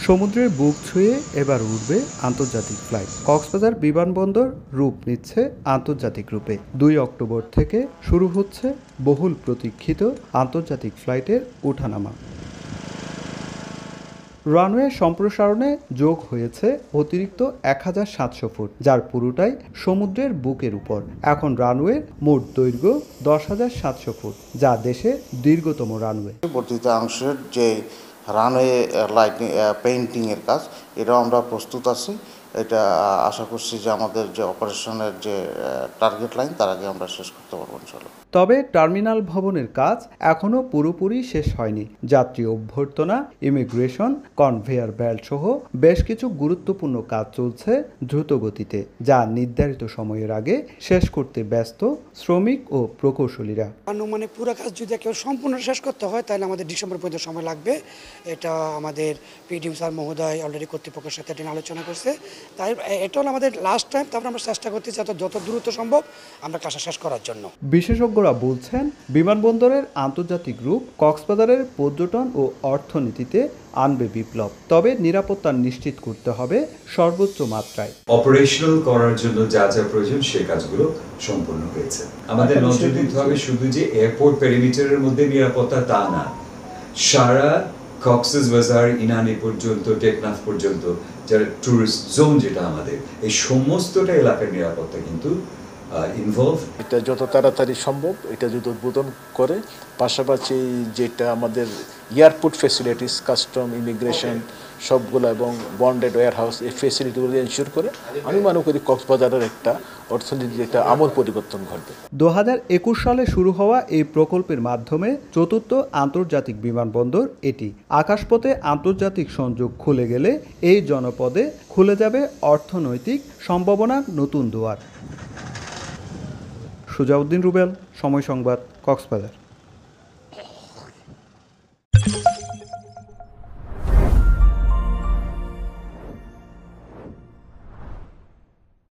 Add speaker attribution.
Speaker 1: সমুদ্রের বুক ছুঁয়ে এবার উড়বে আন্তর্জাতিক ফ্লাইট। কক্সবাজার বিমানবন্দর রূপ নিচ্ছে আন্তর্জাতিক রূপে। 2 অক্টোবর থেকে শুরু হচ্ছে বহুল প্রতীক্ষিত আন্তর্জাতিক ফ্লাইটের ওঠানামা। রানওয়ে সম্প্রসারণে যোগ হয়েছে অতিরিক্ত 1700 ফুট, যার পুরোটাই সমুদ্রের বুকের উপর। এখন রানওয়ের মোট দৈর্ঘ্য 10,700 ফুট, যা দেশের দীর্ঘতম রানওয়ে।
Speaker 2: বর্ধিত অংশের যে রানওয়ে লাইটিং পেইন্টিংয়ের কাজ, এটাও আমরা প্রস্তুত আছি। এটা আশা করছি যে আমাদের যে অপারেশনের যে টার্গেট লাইন, তার আগে আমরা শেষ করতে পারবো ইনশাআল্লাহ।
Speaker 1: তবে টার্মিনাল ভবনের কাজ এখনও পুরোপুরি শেষ হয়নি। যাত্রী অভ্যর্থনা, ইমিগ্রেশন, কনভেয়ার বেল্ট সহ বেশ কিছু গুরুত্বপূর্ণ কাজ চলছে দ্রুত গতিতে, যা নির্ধারিত সময়ের আগে শেষ করতে ব্যস্ত শ্রমিক ও প্রকৌশলীরা।
Speaker 3: মানে পুরো কাজ যদি কেউ সম্পূর্ণ শেষ করতে হয় তাহলে আমাদের ডিসেম্বর পর্যন্ত সময় লাগবে। এটা আমাদের পিডিএম স্যার মহোদয় অলরেডি কর্তৃপক্ষের সাথে এটা আলোচনা করছে। তাই এটা হলো আমাদের লাস্ট টাইম। তারপরে আমরা চেষ্টা করতেছি যত দ্রুত সম্ভব আমরা কাজটা শেষ করার জন্য।
Speaker 1: বিশেষজ্ঞরা বলছেন, বিমানবন্দরের আন্তর্জাতিক রূপ কক্সবাজারের পর্যটন ও অর্থনীতিতে আনবে বিপ্লব। তবে নিরাপত্তা নিশ্চিত করতে হবে সর্বোচ্চ মাত্রায়।
Speaker 4: অপারেশনাল করার জন্য যা যা প্রয়োজন সে কাজগুলো সম্পূর্ণ হয়েছে। আমাদের নজর দিতে হবে শুধু যে এয়ারপোর্ট পেরিমিটারের মধ্যে নিরাপত্তা তা না, সারা কক্সবাজার, ইনানি পর্যন্ত, টেকনাফ পর্যন্ত যারা ট্যুরিস্ট জোন যেটা আমাদের, এই সমস্তটা এলাকার নিরাপত্তা কিন্তু ইনভলভ।
Speaker 5: এটা যত তাড়াতাড়ি সম্ভব এটা যদি উদ্বোধন করে, পাশাপাশি যেটা আমাদের এয়ারপোর্ট ফেসিলিটিস, কাস্টম, ইমিগ্রেশন সবগুলো এবং বন্ডেড ওয়্যারহাউস, এই ফেসিলিটিগুলো এনশিওর করে, আমি মনে করি কক্সবাজারের একটা অর্থনীতির একটা আমূল পরিবর্তন ঘটবে।
Speaker 1: 2021 সালে শুরু হওয়া এই প্রকল্পের মাধ্যমে চতুর্থ আন্তর্জাতিক বিমানবন্দর এটি। আকাশপথে আন্তর্জাতিক সংযোগ খুলে গেলে এই জনপদে খুলে যাবে অর্থনৈতিক সম্ভাবনার নতুন দুয়ার। সুজাউদ্দিন রুবেল, সময় সংবাদ, কক্সবাজার।